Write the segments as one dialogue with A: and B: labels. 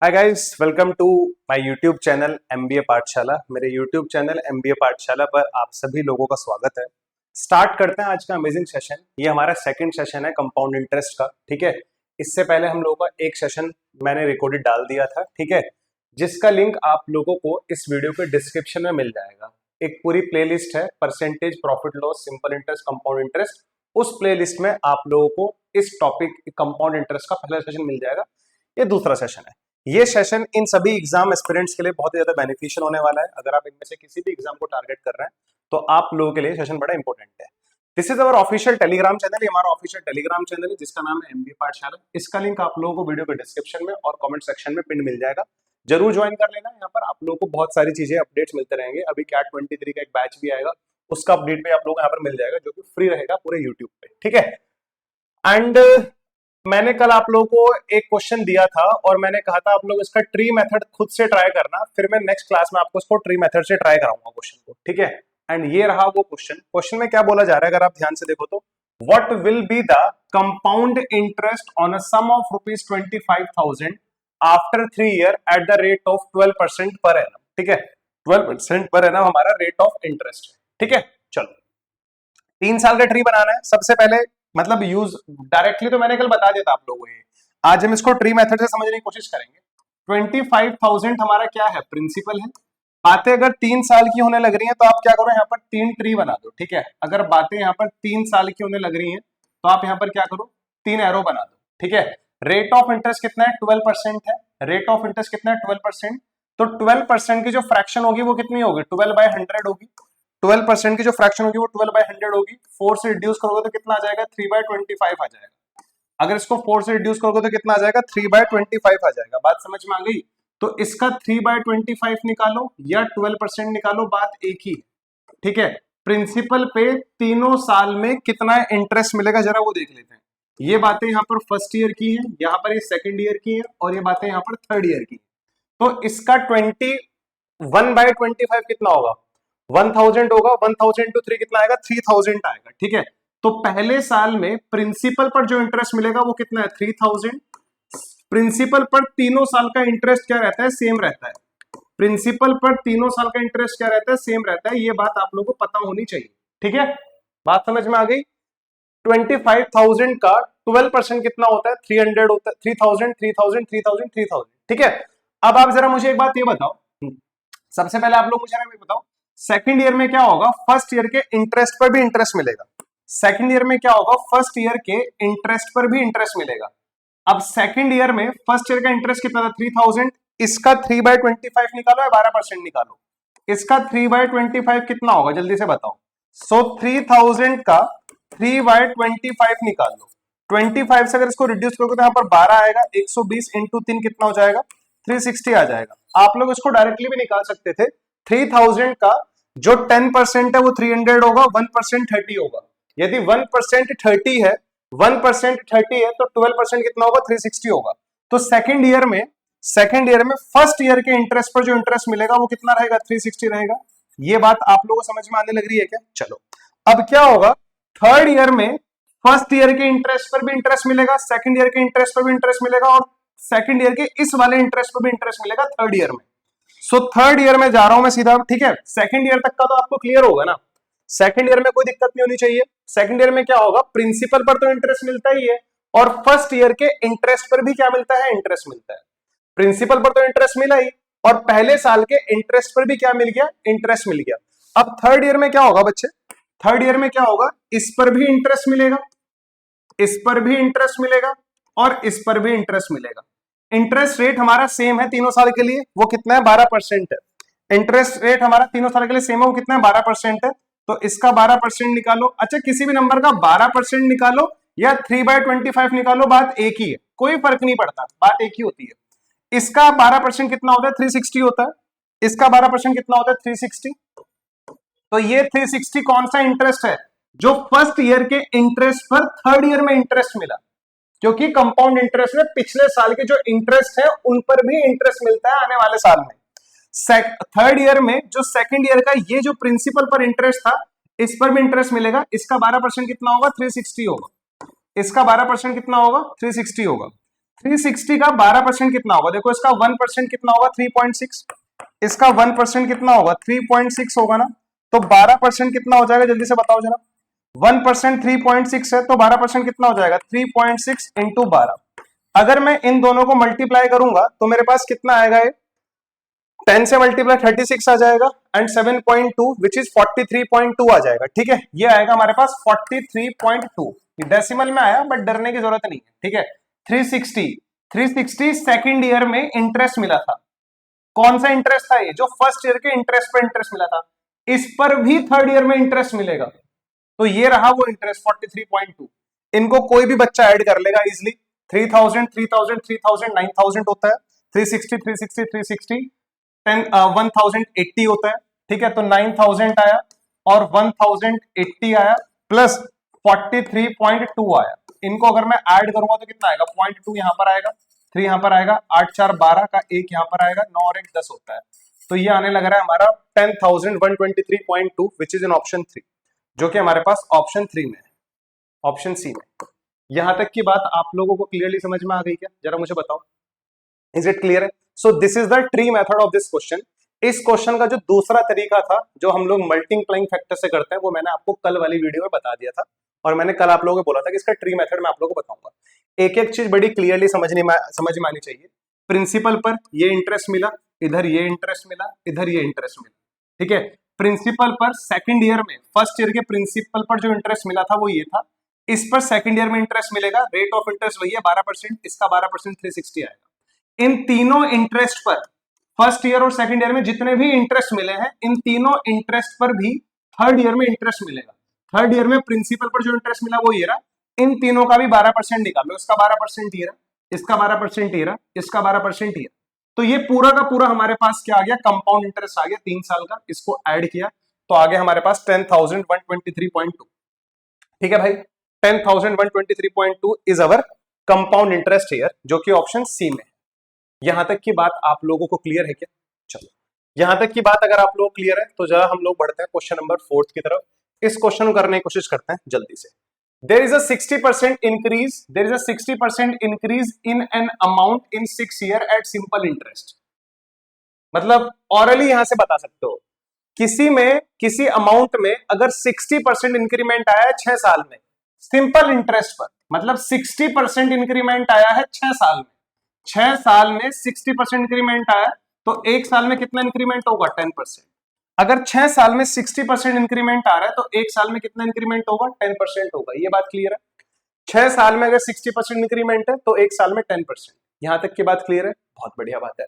A: Hi guys, welcome to my YouTube channel MBA Pathshala. मेरे YouTube channel MBA पाठशाला पर आप सभी लोगों का स्वागत है। स्टार्ट करते हैं आज का अमेजिंग सेशन। ये हमारा सेकंड सेशन है कंपाउंड इंटरेस्ट का, ठीक है। इससे पहले हम लोगों का एक सेशन मैंने रिकॉर्डेड डाल दिया था, ठीक है, जिसका लिंक आप लोगों को इस वीडियो के डिस्क्रिप्शन में मिल जाएगा। एक पूरी प्लेलिस्ट है, percentage, profit loss, simple interest, compound interest. उस प्लेलिस्ट में आप लोगों को इस टॉपिक कंपाउंड इंटरेस्ट का पहला सेशन मिल जाएगा। ये दूसरा सेशन है। ये सेशन इन सभी एग्जाम एस्पिरेंट्स के लिए बहुत ही ज्यादा बेनिफिशियल होने वाला है। अगर आप इनमें से किसी भी एग्जाम को टारगेट कर रहे हैं तो आप लोगों के लिए सेशन बड़ा इंपॉर्टेंट है। This is our official Telegram channel. ये हमारा ऑफिशियल टेलीग्राम चैनल है जिसका नाम है एमबीए पाठशाला। इसका लिंक आप लोगों को वीडियो के डिस्क्रिप्शन में और कमेंट सेक्शन में पिन मिल जाएगा। जरूर ज्वाइन कर लेना। यहाँ पर आप लोगों को बहुत सारी चीजें अपडेट्स मिलते रहेंगे। अभी कैट 23 का एक बैच भी आएगा, उसका अपडेट भी आप लोगों को यहाँ पर मिल जाएगा, जो कि फ्री रहेगा पूरे यूट्यूब पे, ठीक है। एंड मैंने कल आप लोगों को एक क्वेश्चन दिया था और मैंने कहा था आप लोग इसका ट्री मेथड खुद से ट्राई करना, फिर मैं नेक्स्ट क्लास में आपको इसको ट्री मेथड से ट्राई कराऊंगा क्वेश्चन को, ठीक है। एंड ये रहा वो क्वेश्चन। क्वेश्चन में क्या बोला जा रहा है, अगर आप ध्यान से देखो तो, what will be the compound interest on a sum of ₹25,000 after 3 year at the rate of 12% per annum, ठीक है। 12% पर एनम हमारा रेट ऑफ इंटरेस्ट है, ठीक है। चलो 3 साल का ट्री बनाना है। सबसे पहले मतलब यूज डायरेक्टली तो मैंने कल बता दिया था आप लोगों को। ये आज हम इसको ट्री मेथड से समझने की कोशिश करेंगे। 25,000 हमारा क्या है, प्रिंसिपल है। बातें अगर 3 साल की होने लग रही हैं तो आप क्या करो, यहाँ पर 3 ट्री बना दो, ठीक है। अगर बातें यहाँ पर 3 साल की होने लग रही हैं तो आप यहाँ पर क्या करो, 3 एरो बना दो, ठीक है। रेट ऑफ इंटरेस्ट कितना है, 12% है। रेट ऑफ इंटरेस्ट कितना है, 12%। तो 12% की जो फ्रैक्शन होगी वो कितनी होगी, 12/100 होगी। 12% की जो फ्रैक्शन होगी वो 12/100 होगी। 4 से रिड्यूस करोगे तो कितना आ जाएगा, 3/25 आ जाएगा। अगर इसको 4 से रिड्यूस करोगे तो कितना आ जाएगा, 3/25 आ जाएगा। बात समझ में आ गई। तो इसका 3/25 निकालो या 12% निकालो, बात एक ही, ठीक है। प्रिंसिपल पे तीनों साल में कितना इंटरेस्ट मिलेगा जरा वो देख लेते हैं। ये बातें यहाँ पर फर्स्ट ईयर की है, यहाँ पर ये सेकेंड ईयर की है और ये बातें यहाँ पर थर्ड ईयर की। तो इसका 21/25 कितना होगा, 1000 होगा। 1000 to 3 कितना आएगा, 3000 आएगा, ठीक है। तो पहले साल में प्रिंसिपल पर जो इंटरेस्ट मिलेगा वो कितना है, 3000। प्रिंसिपल पर तीनों साल का इंटरेस्ट क्या रहता है, सेम रहता है। प्रिंसिपल पर तीनों साल का इंटरेस्ट क्या रहता है, सेम रहता है। ये बात आप लोगों को पता होनी चाहिए, ठीक है। बात समझ में आ गई। 25,000 का 12% कितना होता है, 300 होता है। 3000 3000 3000 3000, ठीक है। अब आप जरा मुझे एक बात ये बताओ, सबसे पहले आप लोग मुझे ये बताओ, सेकंड ईयर में क्या होगा, फर्स्ट ईयर के इंटरेस्ट पर भी इंटरेस्ट मिलेगा। सेकंड ईयर में क्या होगा, फर्स्ट ईयर के इंटरेस्ट पर भी इंटरेस्ट मिलेगा। अब सेकंड ईयर में फर्स्ट ईयर का इंटरेस्ट कितना था, 3000। इसका 3/25 निकालो या 12% निकालो। इसका 3/25 कितना होगा, जल्दी से बताओ। सो 3000 का 3/25 निकाल लो। 25 से अगर इसको रिड्यूस करोगे तो यहाँ पर 12 आएगा। 120 इंटू 3 कितना हो जाएगा, 360 आ जाएगा। आप लोग इसको डायरेक्टली भी निकाल सकते थे। 3000 का जो 10% है वो 300 होगा, 1% 30 होगा। यदि 1% 30 है, 1% 30 है तो 12% कितना होगा, 360 होगा। तो सेकंड ईयर में फर्स्ट ईयर के इंटरेस्ट पर जो इंटरेस्ट मिलेगा वो कितना रहेगा, 360 रहेगा। ये बात आप लोगों को समझ में आने लग रही है क्या। चलो अब क्या होगा, थर्ड ईयर में फर्स्ट ईयर के इंटरेस्ट पर भी इंटरेस्ट मिलेगा, सेकंड ईयर के इंटरेस्ट पर भी इंटरेस्ट मिलेगा और सेकंड ईयर के इस वाले इंटरेस्ट पर भी इंटरेस्ट मिलेगा थर्ड ईयर में। सो थर्ड ईयर में जा रहा हूं मैं सीधा, ठीक है। सेकंड ईयर तक का तो आपको क्लियर होगा ना, सेकंड ईयर में कोई दिक्कत नहीं होनी चाहिए। सेकंड ईयर में क्या होगा, प्रिंसिपल पर तो इंटरेस्ट मिलता ही है और फर्स्ट ईयर के इंटरेस्ट पर भी क्या मिलता है, इंटरेस्ट मिलता है। प्रिंसिपल पर तो इंटरेस्ट मिला ही और पहले साल के इंटरेस्ट पर भी क्या मिल गया, इंटरेस्ट मिल गया। अब थर्ड ईयर में क्या होगा बच्चे, थर्ड ईयर में क्या होगा, इस पर भी इंटरेस्ट मिलेगा, इस पर भी इंटरेस्ट मिलेगा और इस पर भी इंटरेस्ट मिलेगा। इंटरेस्ट रेट हमारा सेम है तीनों साल के लिए, वो कितना है, 12% है। इंटरेस्ट रेट हमारा तीनों साल के लिए सेम है, वो कितना है, 12% है। तो इसका 12% निकालो। अच्छा, किसी भी नंबर का 12% निकालो या 3/25 निकालो, बात एक ही है, कोई फर्क नहीं पड़ता, बात एक ही होती है। इसका 12% कितना होता है, 360 होता है। इसका 12% कितना होता है, 360। तो ये 360 कौन सा इंटरेस्ट है, जो फर्स्ट ईयर के इंटरेस्ट पर थर्ड ईयर में इंटरेस्ट मिला। क्योंकि कंपाउंड इंटरेस्ट में पिछले साल के जो इंटरेस्ट है उन पर भी इंटरेस्ट मिलता है आने वाले साल में। थर्ड ईयर में जो सेकंड ईयर का ये जो प्रिंसिपल पर इंटरेस्ट था, इस पर भी इंटरेस्ट मिलेगा। इसका 12% कितना होगा, 360 होगा। इसका 12% कितना होगा, 360 होगा। 360 का 12% कितना होगा? देखो इसका 1% कितना होगा? 3.6। इसका 1% कितना होगा? 3.6 होगा ना। तो 12% कितना हो जाएगा? जल्दी से बताओ जरा। 1% 3.6 है, तो 12% कितना हो जाएगा? 3.6 इंटू 12। अगर मैं इन दोनों को मल्टीप्लाई करूंगा तो मेरे पास कितना आएगा? ये 10 से मल्टीप्लाई 36 आ जाएगा एंड 7.2 विच इज 43.2 आ जाएगा। ठीक है, ये आएगा हमारे पास 43.2। डेसिमल में आया बट डरने की जरूरत नहीं है। ठीक है, 360 सेकेंड ईयर में इंटरेस्ट मिला था। कौन सा इंटरेस्ट था? ये जो फर्स्ट ईयर के इंटरेस्ट पर इंटरेस्ट मिला था, इस पर भी थर्ड ईयर में इंटरेस्ट मिलेगा। तो ये रहा वो इंटरेस्ट 43.2। इनको कोई भी बच्चा ऐड कर लेगा इजिली। 3000 3000 3000 9000 होता है। 360 360 360 1080 होता है। ठीक है, तो 9000 आया और 1080 आया प्लस 43.2 आया। इनको अगर मैं ऐड करूंगा तो कितना आएगा? 0.2 यहां पर आएगा, 3 यहां पर आएगा, 8 4 12 का 1 यहां पर आएगा, 9 और 1 10 होता है। तो ये आने लग रहा है हमारा 10,123.2 विच इज इन ऑप्शन 3, जो कि हमारे पास ऑप्शन 3 में है, ऑप्शन सी में। यहां तक की बात आप लोगों को क्लियरली समझ में आ गई क्या? जरा मुझे बताओ, इज इट क्लियर है? So this is the tree method of this question. इस क्वेश्चन का जो दूसरा तरीका था जो हम लोग मल्टीप्लाइंग फैक्टर से करते हैं, वो मैंने आपको कल वाली वीडियो में बता दिया था और मैंने कल आप लोगों को बोला था कि इसका ट्री मेथड मैं आप लोगों को बताऊंगा। एक एक चीज बड़ी क्लियरली समझ में आनी चाहिए। प्रिंसिपल पर ये इंटरेस्ट मिला, इधर ये इंटरेस्ट मिला, इधर ये इंटरेस्ट मिला। ठीक है, प्रिंसिपल पर सेकंड ईयर में, फर्स्ट ईयर के प्रिंसिपल पर जो इंटरेस्ट मिला था वो ये था। इस पर सेकंड ईयर में इंटरेस्ट मिलेगा, रेट ऑफ इंटरेस्ट वही है 12%, इसका 12% 360 आएगा। इन तीनों इंटरेस्ट पर, फर्स्ट ईयर और सेकंड ईयर में जितने भी इंटरेस्ट मिले हैं, इन तीनों इंटरेस्ट पर भी थर्ड ईयर में इंटरेस्ट मिलेगा। थर्ड ईयर में प्रिंसिपल पर जो इंटरेस्ट मिला वो ये रहा। इन तीनों का भी 12% निकालो, इसका 12% ये रहा, इसका 12% ये रहा, इसका 12% ये। तो ये पूरा का पूरा हमारे पास क्या आ गया? कंपाउंड इंटरेस्ट आ गया 3 साल का। इसको ऐड किया तो आगे हमारे पास 10,123.2। ठीक है भाई, 10,123.2 is our compound interest here, जो कि ऑप्शन सी में है। यहां तक की बात आप लोगों को क्लियर है क्या? चलो, यहां तक की बात अगर आप लोग क्लियर है तो जरा हम लोग बढ़ते हैं क्वेश्चन नंबर 4 की तरफ। इस क्वेश्चन को करने की कोशिश करते हैं जल्दी से। There is a 60% increase in an amount in 6 year at simple interest. मतलब ऑरली यहां से बता सकते हो, किसी अमाउंट में अगर 60% इंक्रीमेंट आया है 6 साल में सिंपल इंटरेस्ट पर, मतलब 60% इंक्रीमेंट आया है 6 साल में, 6 साल में 60% इंक्रीमेंट आया, तो एक साल में कितना इंक्रीमेंट होगा? 10%। अगर 6 साल में 60% इंक्रीमेंट आ रहा है तो एक साल में कितना इंक्रीमेंट होगा? 10% होगा। ये बात क्लियर है? 6 साल में अगर 60% इंक्रीमेंट है तो एक साल में 10%। यहां तक की बात क्लियर है? बहुत बढ़िया बात है।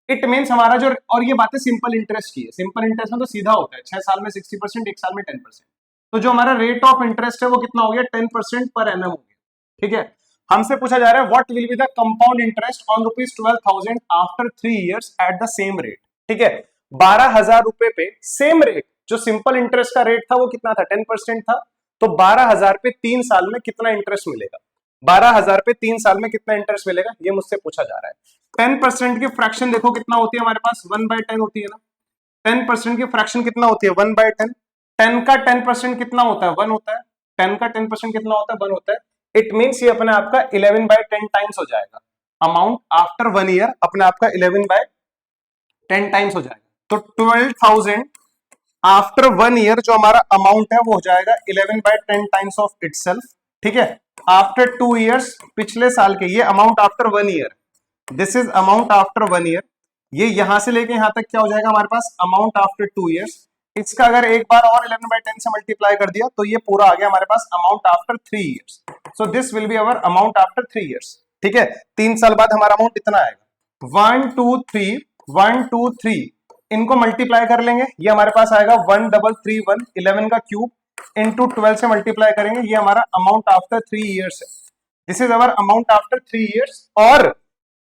A: इट मीन्स हमारा जो, और ये बातें सिंपल इंटरेस्ट की है, सिंपल इंटरेस्ट में तो सीधा होता है 6 साल में 60%, एक साल में 10%। तो जो हमारा रेट ऑफ इंटरेस्ट है वो कितना हो गया? 10% पर एनम हो गया। ठीक है, हमसे पूछा जा रहा है what will be the compound interest on ₹12,000 after 3 years eight the same rate. ठीक है, 12,000 रुपए पे सेम रेट, जो सिंपल इंटरेस्ट का रेट था वो कितना था? 10% था। तो 12,000 पे 3 साल में कितना इंटरेस्ट मिलेगा? 12,000 पे 3 साल में कितना इंटरेस्ट मिलेगा, ये मुझसे पूछा जा रहा है। 10% की फ्रैक्शन देखो कितना होती है हमारे पास? 1/10 होती है ना। 10% की फ्रैक्शन कितना होती है? 1/10। 10 का 10% कितना होता है? 1 होता है। 10 का 10% कितना होता है? 1 होता है। इट मीन्स ये अपने आपका 11/10 टाइम्स हो जाएगा। अमाउंट आफ्टर 1 ईयर अपने आपका 11/10 टाइम्स हो जाएगा। तो 12,000 आफ्टर 1 ईयर जो हमारा अमाउंट है वो हो जाएगा 11/10 टाइम्स ऑफ इटसेल्फ। ठीक है, आफ्टर 2 इयर्स, पिछले साल के, ये amount after 1 year, this is amount after 1 year. ये यहां से लेके यहां तक क्या हो जाएगा हमारे पास? Amount after 2 years. इसका अगर एक बार और 11/10 से मल्टीप्लाई कर दिया तो ये पूरा आ गया हमारे पास amount after 3 years. So this will be our amount after 3 years. ठीक है, 3 साल बाद हमारा अमाउंट इतना आएगा। 1 2 3 1 2 3 इनको मल्टीप्लाई कर लेंगे, ये हमारे पास आएगा 1331, 11 का क्यूब इंटू 12 से मल्टीप्लाई करेंगे, ये हमारा अमाउंट आफ्टर 3 इयर्स है। This is our amount after 3 years. और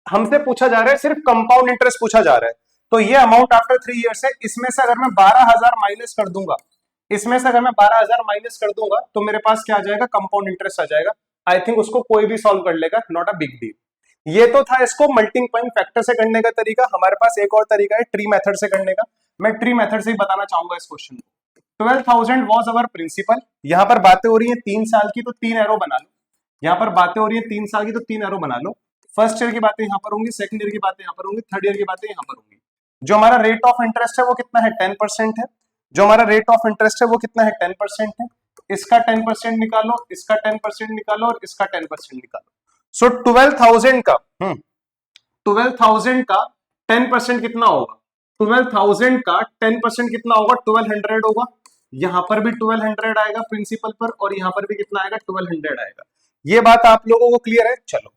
A: हमसे पूछा जा रहा है सिर्फ कंपाउंड इंटरेस्ट पूछा जा रहा है, तो ये अमाउंट आफ्टर 3 इयर्स है। इसमें से अगर मैं 12,000 माइनस कर दूंगा, इसमें से अगर मैं 12,000 माइनस कर दूंगा तो मेरे पास क्या आ जाएगा? कंपाउंड इंटरेस्ट आ जाएगा। आई थिंक उसको कोई भी सॉल्व कर लेगा, नॉट अ बिग डील। ये तो था इसको मल्टीप्लाइंग फैक्टर से करने का तरीका। हमारे पास एक और तरीका है ट्री मेथड से करने का। मैं ट्री मेथड से ही बताना चाहूंगा इस क्वेश्चन को। 12,000 वाज अवर प्रिंसिपल। यहां पर बातें हो रही है 3 साल की, तो 3 एरो बना लो। यहां पर बातें हो रही है 3 साल की, तो 3 एरो बना लो। फर्स्ट ईयर की बातें यहाँ पर होंगी, सेकंड ईयर की बातें यहाँ पर होंगी, थर्ड ईयर की बातें यहाँ पर होंगी। जो हमारा रेट ऑफ इंटरेस्ट है वो कितना है 10% है। जो हमारा रेट ऑफ इंटरेस्ट है वो कितना है 10% है। इसका 10% निकालो, इसका 10% निकालो और इसका 10% निकालो। सो 12,000 का 12,000 का 10% कितना होगा? 12,000 का 10% कितना होगा? 1200 होगा। यहां पर भी 1200 आएगा प्रिंसिपल पर और यहां पर भी कितना आएगा? 1200 आएगा। ये बात आप लोगों को क्लियर है? चलो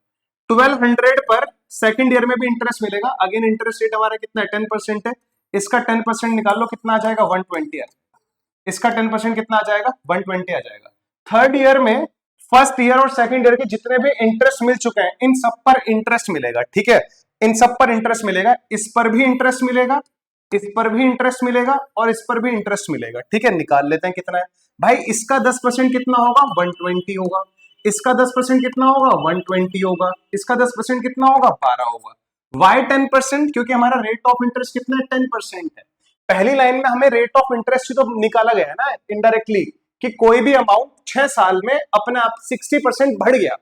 A: 1200 पर सेकंड ईयर में भी इंटरेस्ट मिलेगा। अगेन इंटरेस्ट रेट हमारा कितना है? 10% है। इसका 10% निकाल लो, कितना आ जाएगा? 120 आ जाएगा। इसका 10% कितना आ जाएगा? 120 आ जाएगा। थर्ड ईयर में फर्स्ट ईयर और सेकंड ईयर के जितने भी इंटरेस्ट मिल चुके हैं इन सब पर इंटरेस्ट मिलेगा, ठीक है? इन सब पर इंटरेस्ट मिलेगा। इस पर भी इंटरेस्ट मिलेगा, इस पर भी इंटरेस्ट मिलेगा और इस पर भी इंटरेस्ट मिलेगा, ठीक है? निकाल लेते हैं कितना है भाई। इसका 10% कितना होगा? 120 होगा। इसका 10% कितना होगा? 120 होगा। इसका 10% कितना होगा? 12 होगा। वाई 10%? क्योंकि हमारा रेट ऑफ इंटरेस्ट कितना है? 10% है। पहली लाइन में हमें रेट ऑफ इंटरेस्ट तो निकाला गया है ना इनडायरेक्टली, कि कोई भी अमाउंट 6 साल में अपने आप 60% बढ़ गया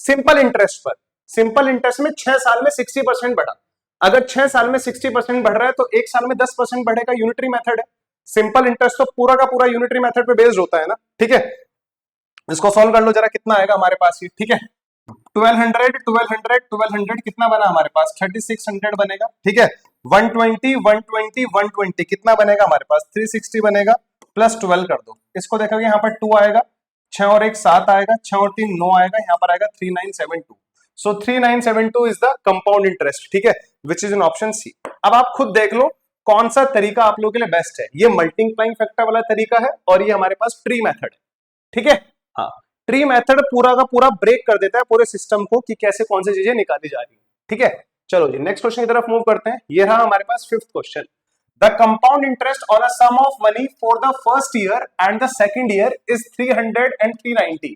A: सिंपल इंटरेस्ट पर। सिंपल इंटरेस्ट में 6 साल में 60% बढ़ा। अगर 6 साल में 60% बढ़ रहा है तो 1 साल में 10% बढ़ेगा। यूनिटरी मेथड है। सिंपल इंटरेस्ट तो पूरा का पूरा यूनिटरी मेथड पे बेस्ड होता है ना, ठीक है? इसको सॉल्व कर लो जरा, कितना आएगा हमारे पास ये, ठीक है? 1200 1200 1200 कितना बना हमारे पास? 3600 बनेगा, ठीक है? 120 120 120 कितना बनेगा हमारे पास? 360 बनेगा। प्लस 12 कर दो, इसको देखोगे यहाँ पर 2 आएगा, 6 और 1 7 आएगा, 6 और 3 9 आएगा, यहाँ पर आएगा 3972। So 3972 is the compound interest, ठीक है? Which is in option C. अब आप खुद देख लो कौन सा तरीका आप लोगों के लिए बेस्ट है। ये मल्टीप्लाइंग फैक्टर वाला तरीका है और ये हमारे पास ट्री मेथड है, ठीक है? हाँ, ट्री मेथड पूरा का पूरा ब्रेक कर देता है पूरे सिस्टम को कि कैसे कौन सी चीजें निकाली जा रही है, ठीक है? चलो जी नेक्स्ट क्वेश्चन की तरफ मूव करते हैं। ये रहा हमारे पास fifth question. The compound interest on a sum of money for the first year and the second year is 300 and 390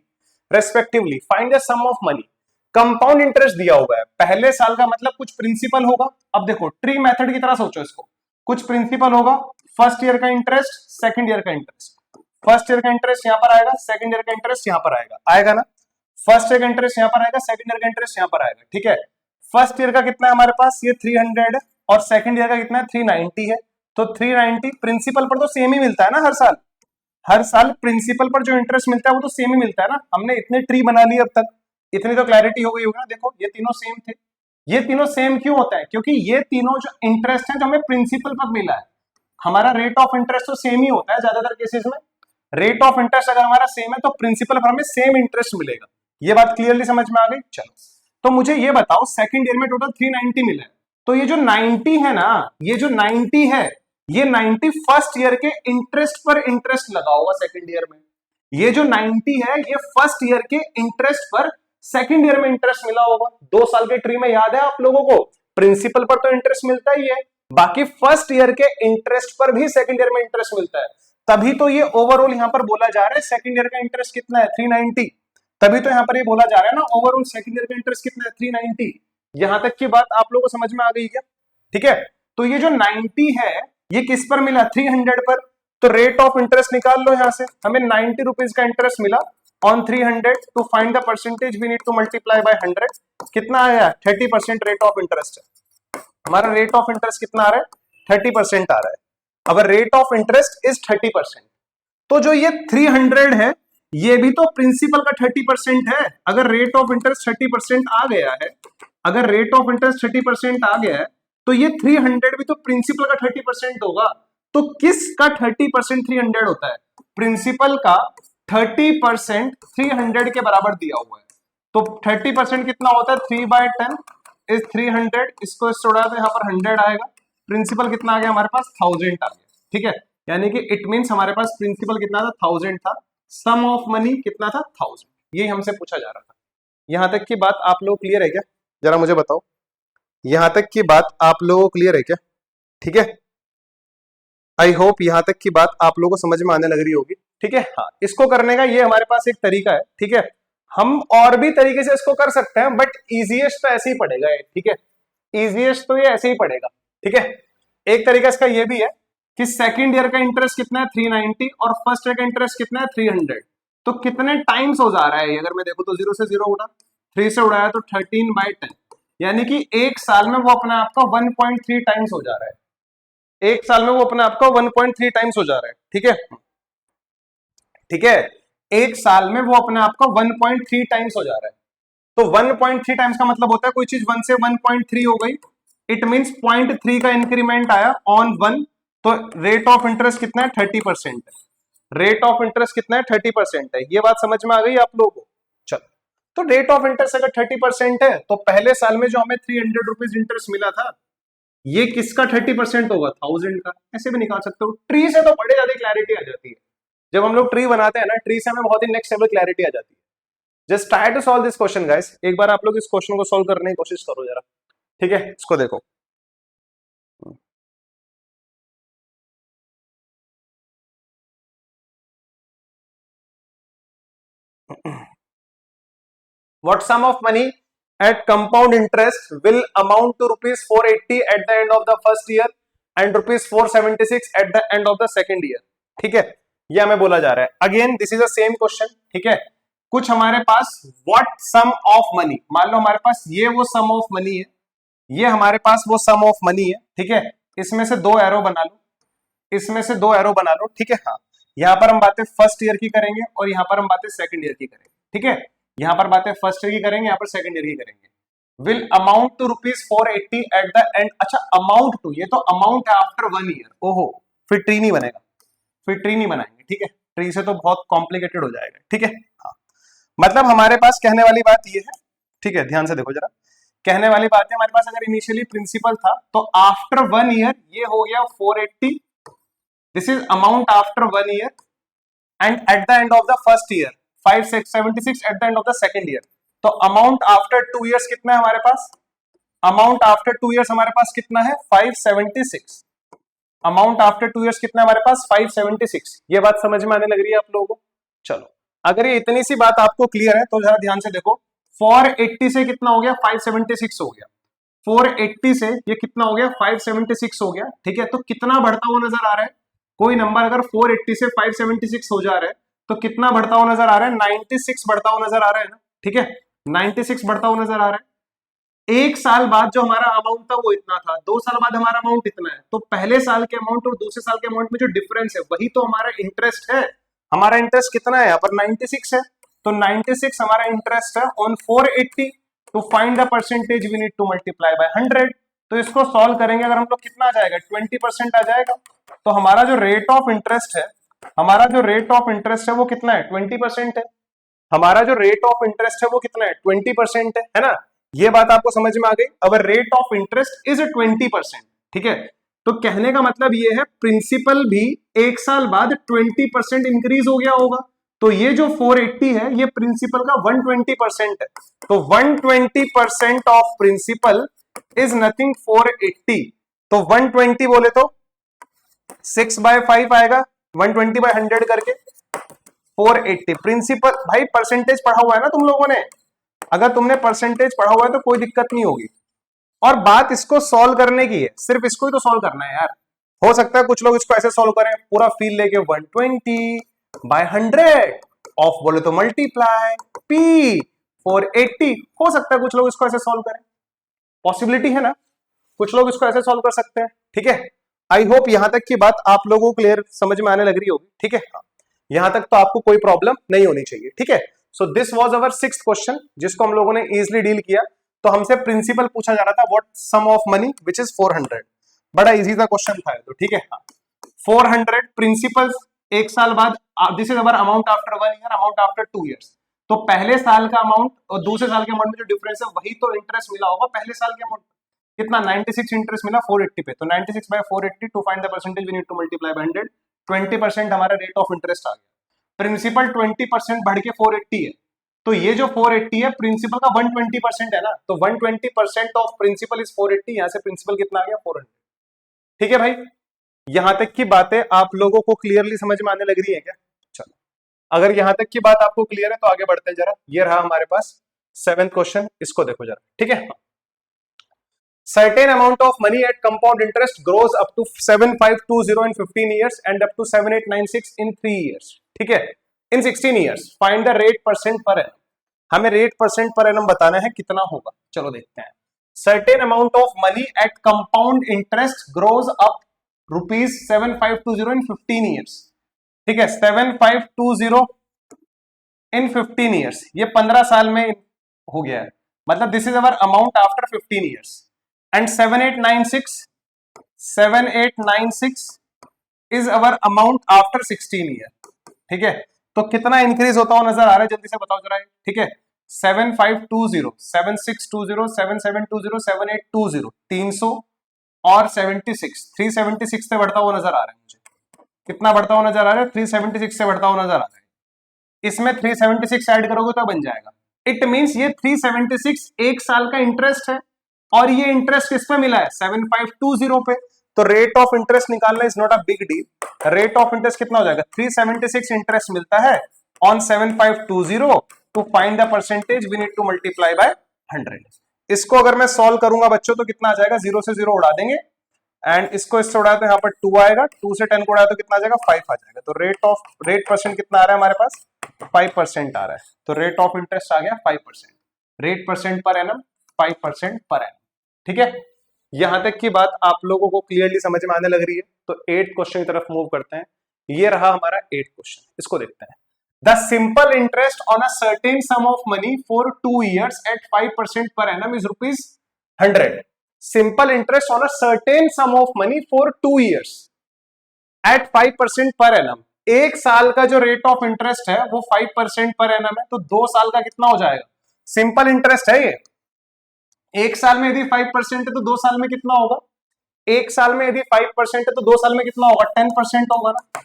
A: respectively. Find the sum of money. Compound interest दिया हुआ है। पहले साल का मतलब कुछ प्रिंसिपल होगा। अब देखो ट्री मेथड की तरह सोचो इसको, कुछ प्रिंसिपल होगा, फर्स्ट ईयर का इंटरेस्ट, सेकंड ईयर का इंटरेस्ट। फर्स्ट ईयर का इंटरेस्ट यहां पर आएगा, सेकंड ईयर का इंटरेस्ट यहां पर आएगा, आएगा ना? फर्स्ट ईयर का इंटरेस्ट यहां पर आएगा, सेकंड ईयर का इंटरेस्ट यहां पर आएगा, ठीक है? फर्स्ट ईयर का कितना है हमारे पास? ये 300 है और सेकंड ईयर का कितना है? 390 है। तो 390 प्रिंसिपल पर तो सेम ही मिलता है ना हर साल। हर साल प्रिंसिपल पर जो इंटरेस्ट मिलता है वो तो सेम ही मिलता है ना। हमने इतने ट्री बना लिए अब तक, इतनी तो क्लैरिटी हो गई होगी ना। देखो ये तीनों सेम थे। ये तीनों सेम क्यों होता है? क्योंकि ये तीनों जो इंटरेस्ट है जो हमें प्रिंसिपल पर मिला है, हमारा रेट ऑफ इंटरेस्ट तो सेम ही होता है ज्यादातर केसेस में। रेट ऑफ इंटरेस्ट अगर हमारा सेम है तो प्रिंसिपल पर हमें सेम इंटरेस्ट मिलेगा। ये बात क्लियरली समझ में आ गई? चलो तो मुझे ये बताओ, सेकंड ईयर में टोटल 390 मिला है, तो ये जो 90 है ना, ये जो 90 है, ये 90 फर्स्ट ईयर के इंटरेस्ट पर इंटरेस्ट लगा होगा सेकंड ईयर में। ये जो 90 है ये फर्स्ट ईयर के इंटरेस्ट पर सेकंड ईयर में इंटरेस्ट मिला होगा। 2 साल के ट्री में याद है आप लोगों को, प्रिंसिपल पर तो इंटरेस्ट मिलता ही है, बाकी फर्स्ट ईयर के इंटरेस्ट पर भी सेकंड ईयर में इंटरेस्ट मिलता है। तभी तो ये ओवरऑल यहां पर बोला जा रहा है सेकंड ईयर का इंटरेस्ट कितना है? 390। तभी तो यहां पर ये बोला जा रहा है ना ओवरऑल सेकंड ईयर का इंटरेस्ट कितना है? 390। यहां तक की बात आप लोगों को समझ में आ गई क्या? ठीक है, तो ये जो 90 है ये किस पर मिला? 300 पर। तो रेट ऑफ इंटरेस्ट निकाल लो यहां से, हमें 90 रुपीज का इंटरेस्ट मिला on 300। To find the percentage we need to multiply by 100। कितना आया? 30% रेट ऑफ इंटरेस्ट है हमारा। रेट ऑफ इंटरेस्ट कितना आ रहा है? 30% आ रहा है। अगर रेट ऑफ इंटरेस्ट इज 30%, तो जो ये 300 है ये भी तो प्रिंसिपल का 30% है। अगर रेट ऑफ इंटरेस्ट 30% आ गया है, अगर रेट ऑफ इंटरेस्ट 30% आ गया है, तो ये 300 भी तो प्रिंसिपल का 30% होगा। तो किसका 30% 300 होता है? प्रिंसिपल का 30% 300 के बराबर दिया हुआ है। तो 30% कितना होता है? 3/10 इज 300। इसको जोड़ा तो यहाँ पर 100 आएगा। प्रिंसिपल कितना आ गया हमारे पास? 1000 आ गया, ठीक है? यानी कि इट मींस हमारे पास प्रिंसिपल कितना था? 1000 था। सम ऑफ मनी कितना था? 1000। ये हमसे पूछा जा रहा था। यहां तक की बात आप लोग क्लियर है क्या? जरा मुझे बताओ, यहां तक की बात आप लोगों को क्लियर है क्या? ठीक है, आई होप यहां तक की बात आप लोगों को समझ में आने लग रही होगी, ठीक है? हाँ, इसको करने का ये हमारे पास एक तरीका है, ठीक है? हम और भी तरीके से इसको कर सकते हैं, बट इजीएस्ट तो ऐसे ही पड़ेगा, ठीक है? इजीएस्ट तो ये ऐसे ही पड़ेगा, ठीक है? एक तरीका इसका ये भी है कि सेकंड ईयर का इंटरेस्ट कितना है? 390 और फर्स्ट ईयर का इंटरेस्ट कितना है? 300। तो कितने टाइम्स हो जा रहा है? अगर मैं देखूं तो 0 से 0 उड़ा, 3 से उड़ाया तो 13/10, यानी कि एक साल में वो अपने आप का 1.3 टाइम्स हो जा रहा है। एक साल में वो अपने आप का 1.3 टाइम्स हो जा रहा है। ठीक है, ठीक है, एक साल में वो अपने आप का 1.3 टाइम्स हो जा रहा है। तो 1.3 टाइम्स का मतलब होता है कोई चीज 1 से 1.3 हो गई, इट मींस 0.3 का इंक्रीमेंट आया ऑन 1, तो रेट ऑफ इंटरेस्ट कितना है 30% है। रेट ऑफ इंटरेस्ट कितना है 30% है। ये बात समझ में आ गई आप लोगों को? चलो, तो रेट ऑफ इंटरेस्ट अगर 30% है तो पहले साल में जो हमें 300 रुपीज इंटरेस्ट मिला था, ये किसका 30% होगा? 1000 का। ऐसे भी निकाल सकते हो। ट्री से तो बड़े ज्यादा क्लैरिटी आ जाती है। जब हम लोग ट्री बनाते हैं ना, ट्री से हमें बहुत ही नेक्स्ट लेवल क्लैरिटी आ जाती है। Just try to solve this question guys. एक बार आप लोग इस क्वेश्चन को सॉल्व करने की कोशिश करो जरा। ठीक है, इसको देखो। What sum of money at compound interest will amount to rupees 480 at the end of the first year and rupees 476 at the end of the second year? ठीक है, ये हमें बोला जा रहा है। Again this is a same question. ठीक है, कुछ हमारे पास व्हाट सम ऑफ मनी, मान लो हमारे पास ये वो सम ऑफ मनी है, ये हमारे पास वो सम ऑफ मनी है। ठीक है, इसमें से दो एरो बना लो, इसमें से दो एरो बना लो। ठीक है, हाँ, यहाँ पर हम बातें फर्स्ट ईयर की करेंगे और यहाँ पर हम बातें सेकंड ईयर की करेंगे। ठीक है, यहाँ पर बातें फर्स्ट ईयर की करेंगे, यहाँ पर सेकंड ईयर की करेंगे। Will amount to rupees 480 at the end. अच्छा, अमाउंट टू, ये तो अमाउंट है आफ्टर 1 ईयर। ओहो, फिर ट्री नहीं बनेगा, फिर ट्री नहीं बनाएंगे। ठीक है, ट्री से तो बहुत कॉम्प्लिकेटेड हो जाएगा। ठीक है, हाँ, मतलब हमारे पास कहने वाली बात ये है। ठीक है, ध्यान से देखो जरा, कहने वाली बात है हमारे पास अगर इनिशियली प्रिंसिपल था तो आफ्टर 1 ईयर ये हो गया 480, this is amount after 1 year, and eight the end of the first year 576 eight the end of the second year. तो अमाउंट आफ्टर 2 इयर्स कितना है हमारे पास? अमाउंट आफ्टर 2 इयर्स हमारे पास कितना है? 576। अमाउंट आफ्टर 2 इयर्स कितना है हमारे पास? 576। ये बात समझ में आने लग रही है आप लोगों को? चलो, अगर ये इतनी सी बात आपको क्लियर है तो जरा ध्यान से देखो। 480 से कितना हो गया? 576 हो गया। 480 से ये कितना हो गया? 576 हो गया। ठीक है, तो कितना बढ़ता हुआ नजर आ रहा है? कोई नंबर अगर 480 से 576 हो जा रहा है तो कितना बढ़ता हुआ नजर आ रहा है? 96 बढ़ता हुआ नजर आ रहा है ना। ठीक है, 96 बढ़ता हुआ नजर आ रहा है। एक साल बाद जो हमारा अमाउंट था वो इतना था, 2 साल बाद हमारा अमाउंट इतना है। तो पहले साल के अमाउंट और दूसरे साल के अमाउंट में जो डिफरेंस है वही तो हमारा इंटरेस्ट है। हमारा इंटरेस्ट कितना है यहाँ पर? 96 है। तो 96 हमारा इंटरेस्ट है on 480। To find the percentage we need to multiply by 100। तो इसको सॉल्व करेंगे अगर हम लोग, कितना आ जाएगा? 20% आ जाएगा। तो हमारा जो रेट ऑफ इंटरेस्ट है, हमारा जो रेट ऑफ इंटरेस्ट है वो कितना है? 20% है। हमारा जो रेट ऑफ इंटरेस्ट है वो कितना है? 20% है ना। ये बात आपको समझ में आ गई? अवर रेट ऑफ इंटरेस्ट इज 20%। ठीक है, तो कहने का मतलब ये है प्रिंसिपल भी एक साल बाद 20% इंक्रीज हो गया होगा। तो ये जो 480 है ये प्रिंसिपल का 120% है। तो 120% ऑफ प्रिंसिपल इज नथिंग 480। तो 120 बोले तो 6/5 आएगा, 120/100 करके 480 प्रिंसिपल। भाई परसेंटेज पढ़ा हुआ है ना तुम लोगों ने? अगर तुमने परसेंटेज पढ़ा हुआ है तो कोई दिक्कत नहीं होगी। और बात इसको सॉल्व करने की है, सिर्फ इसको ही तो सॉल्व करना है यार। हो सकता है कुछ लोग इसको ऐसे सॉल्व करें, पूरा फील लेके 120/100 ऑफ बोले तो मल्टीप्लाई पी 480। हो सकता है कुछ लोग इसको ऐसे सॉल्व करें, पॉसिबिलिटी है ना, कुछ लोग इसको ऐसे सॉल्व कर सकते हैं। ठीक है, आई होप यहां तक की बात आप लोगों को क्लियर समझ में आने लग रही होगी। ठीक है, यहां तक तो आपको कोई प्रॉब्लम नहीं होनी चाहिए। ठीक है, so this was our 6th question जिसको हम लोगों ने इजीली डील किया। तो हमसे प्रिंसिपल पूछा जा रहा था what sum of money which is 400। बड़ा इजी सा क्वेश्चन था तो। ठीक है, 400 प्रिंसिपल एक साल बाद, this is our amount after 1 year, amount after 2 years. तो पहले साल का अमाउंट और दूसरे साल के अमाउंट में जो डिफरेंस है वही तो इंटरेस्ट मिला होगा पहले साल के अमाउंट। कितना? 96 इंटरेस्ट मिला 480 पे। तो 96/480 to find the percentage we need to multiply by 100। 20% हमारा रेट ऑफ इंटरेस्ट आ गया। प्रिंसिपल 20% बढ़ के 480 है। तो ये जो 480 है प्रिंसिपल का 120% है ना। तो 120% ऑफ प्रिंसिपल इज 480। यहां से प्रिंसिपल कितना आ गया? 400। ठीक है भाई, यहां तक की बातें आप लोगों को क्लियरली समझ में आने लग रही है क्या? चलो, अगर यहां तक की बात आपको क्लियर है तो आगे बढ़ते हैं जरा। ये रहा हमारे पास 7th क्वेश्चन, इसको देखो जरा। ठीक है, certain amount of money at compound interest grows up to 7520 in 15 years and up to 7896 in 3 years. ठीक है, in 16 years find the rate percent per annum। हमें रेट परसेंट पर एनम बताना है कितना होगा। चलो देखते हैं। Certain amount of money at compound interest grows up ₹7520 in 15 years. ठीक है, 7520 इन 15 ईयर्स, ये 15 साल में हो गया है, मतलब this is our amount after 15 years. And 7896 is our amount after 16 year. ठीक है, तो कितना इंक्रीज होता हुआ नजर आ रहा है, जल्दी से बताओ जरा। ठीक है, 7520, 7620, 7720, 7820, 300 और 76, 376 से बढ़ता हुआ नजर आ रहा है मुझे। कितना बढ़ता हुआ नजर आ रहा है? 376 से बढ़ता हुआ नजर आ रहा है। इसमें 376 ऐड करोगे तो बन जाएगा। इट मींस ये 376 एक साल का इंटरेस्ट है, और ये इंटरेस्ट किस पे मिला है? 7520 पे। तो रेट ऑफ इंटरेस्ट निकालना is not a big deal. Rate of interest कितना हो जाएगा? 376 इंटरेस्ट मिलता है on 7520। To find the percentage we need to multiply by 100। इसको अगर मैं सॉल्व करूंगा बच्चों तो कितना आ जाएगा? 0 से 0 उड़ा देंगे, एंड इसको इससे उड़ाए तो यहाँ पर 2 आएगा, 2 से 10 को उड़ाए तो कितना आ जाएगा? 5 आ जाएगा। तो रेट परसेंट कितना आ रहा है हमारे पास? 5% आ रहा है। तो रेट ऑफ इंटरेस्ट आ गया 5%। Rate percent per annum 5% per annum. ठीक है, यहां तक की बात आप लोगों को क्लियरली समझ में आने लग रही है। तो 8 क्वेश्चन की तरफ मूव करते हैं। ये रहा हमारा 8 क्वेश्चन, इसको देखते हैं। The simple interest on a certain sum of money for 2 years at 5% per annum is ₹100। Simple interest on a certain sum of money for 2 years at 5% per annum. एक साल का जो रेट ऑफ इंटरेस्ट है वो 5% per annum है, तो 2 साल का कितना हो जाएगा? सिंपल इंटरेस्ट है ये। एक साल में यदि 5% है तो 2 साल में कितना होगा? एक साल में यदि 5% है तो 2 साल में कितना होगा? 10% होगा ना।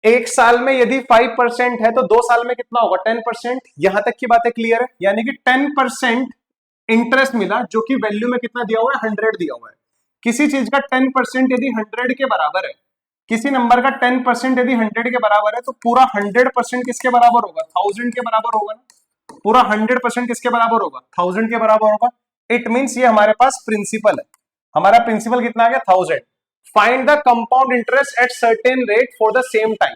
A: एक साल में यदि 5% है तो 2 साल में कितना होगा? 10%। यहां तक की बातें क्लियर है? यानी कि 10% इंटरेस्ट मिला, जो कि वैल्यू में कितना दिया हुआ है? 100 दिया हुआ है। किसी चीज का 10% यदि 100 के बराबर है, किसी नंबर का 10% यदि 100 के बराबर है, तो पूरा 100% किसके बराबर होगा? 1000 के बराबर होगा ना। पूरा 100% किसके बराबर होगा? 1000 के बराबर होगा। इट मींस ये हमारे पास प्रिंसिपल है। हमारा प्रिंसिपल कितना आ गया? 1000। Find the compound interest at certain rate for the same time.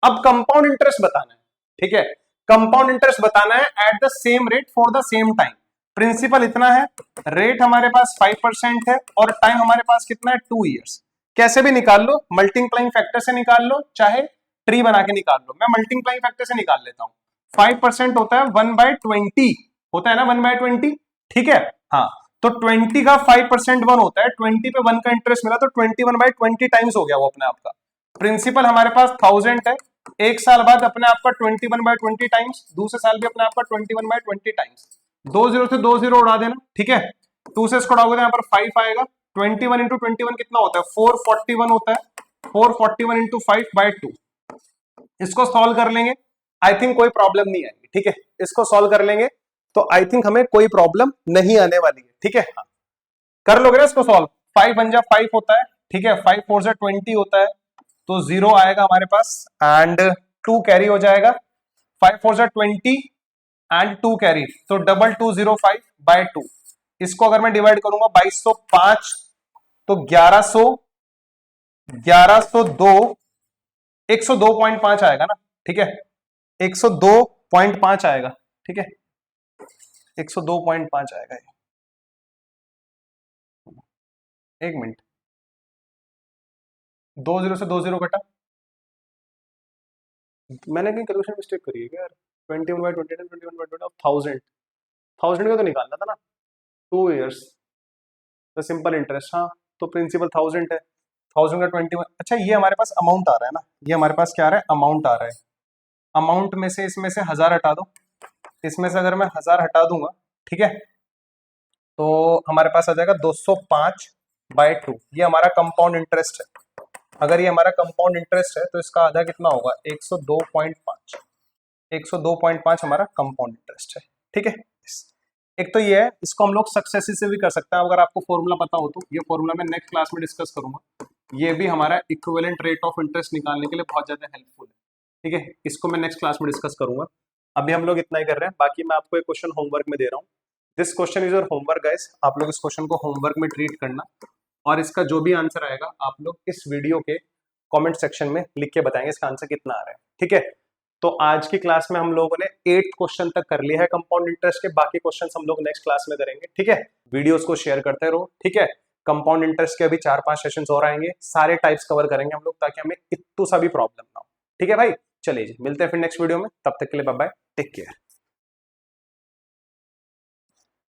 A: अब कंपाउंड इंटरेस्ट बताना है। ठीक है, कंपाउंड इंटरेस्ट बताना है at the same rate for the same time. Principal इतना है, रेट हमारे पास 5% है, और टाइम हमारे पास कितना है? 2 years। कैसे भी निकाल लो, मल्टीप्लाइंग फैक्टर से निकाल लो, चाहे ट्री बना के निकाल लो। मैं मल्टीप्लाइंग फैक्टर से निकाल लेता हूं। 5% होता है 1/20 होता है ना, 1/20। ठीक है, हाँ, तो 20 का 5% 1 होता है, 20 पे 1 का इंटरेस्ट मिला तो 21/20 टाइम्स हो गया वो अपने आप का। प्रिंसिपल हमारे पास 1000 है, एक साल बाद अपने आप का 21/20 टाइम्स, दूसरे साल भी अपने आप का 21/20 टाइम्स। 2 0 से 2 0 उड़ा देना। ठीक है, 2 से इसको उड़ाओगे तो यहाँ पर 5 आएगा। 21 इंटू 21 कितना होता है? 441 होता है। 441 इंटू 5/2। इसको सॉल्व कर लेंगे, आई थिंक कोई प्रॉब्लम नहीं आएगी। ठीक है, इसको सॉल्व कर लेंगे तो आई थिंक हमें कोई प्रॉब्लम नहीं आने वाली है। ठीक है, हाँ, कर लोगे ना इसको सॉल्व। 5 1 जा 5 होता है। ठीक है, 5 4 जा 20 होता है, तो 0 आएगा हमारे पास, एंड 2 कैरी हो जाएगा। 5 4 जा 20 एंड 2 कैरी, तो 2205/2। इसको अगर मैं डिवाइड करूंगा 2205, तो 1102 102.5 आएगा ना। ठीक है, 102.5 आएगा। ठीक है, 102.5 आएगा ये। एक मिनट, 2 0 से 2 0 कटा, मैंने कहीं कैलकुलेशन मिस्टेक करी है क्या यार? 21/20 21/20 ऑफ 1000 का तो निकालना था ना। 2 years द सिंपल इंटरेस्ट। हाँ, तो प्रिंसिपल 1000 है, 1000 का 21। अच्छा, ये हमारे पास अमाउंट आ रहा है ना, ये हमारे पास क्या आ रहा है? अमाउंट आ रहा है। अमाउंट में से इसमें से 1000 हटा दो, इसमें से अगर मैं 1000 हटा दूंगा, ठीक है, तो हमारे पास आ जाएगा 205/2। ये हमारा कंपाउंड इंटरेस्ट है। अगर ये हमारा कंपाउंड इंटरेस्ट है तो इसका आधा कितना होगा? 102.5। 102.5 हमारा कंपाउंड इंटरेस्ट है। ठीक है, एक तो ये है, इसको हम लोग सक्सेसिव से भी कर सकते हैं। अगर आपको फॉर्मूला पता हो तो ये फॉर्मूला मैं नेक्स्ट क्लास में डिस्कस करूंगा। ये भी हमारा इक्विवेलेंट रेट ऑफ इंटरेस्ट निकालने के लिए बहुत ज्यादा हेल्पफुल है। ठीक है, इसको मैं नेक्स्ट क्लास में डिस्कस करूंगा। अभी हम लोग इतना ही कर रहे हैं, बाकी मैं आपको एक क्वेश्चन होमवर्क में दे रहा हूँ। This question is your homework guys. आप लोग इस क्वेश्चन को होमवर्क में ट्रीट करना, और इसका जो भी आंसर आएगा आप लोग इस वीडियो के कमेंट सेक्शन में लिख के बताएंगे इसका आंसर कितना आ रहा है। ठीक है, तो आज की क्लास में हम लोगों ने 8th क्वेश्चन तक कर लिया है कंपाउंड इंटरेस्ट के, बाकी क्वेश्चंस हम लोग नेक्स्ट क्लास में करेंगे, ठीक है। वीडियोस को शेयर करते रहो, ठीक है। कंपाउंड इंटरेस्ट के अभी 4-5 सेशंस और आएंगे, सारे टाइप्स कवर करेंगे हम लोग ताकि हमें इतना सा भी प्रॉब्लम ना हो, ठीक है भाई। चलिए जी, मिलते हैं फिर नेक्स्ट वीडियो में, तब तक के लिए बाय बाय, टेक केयर।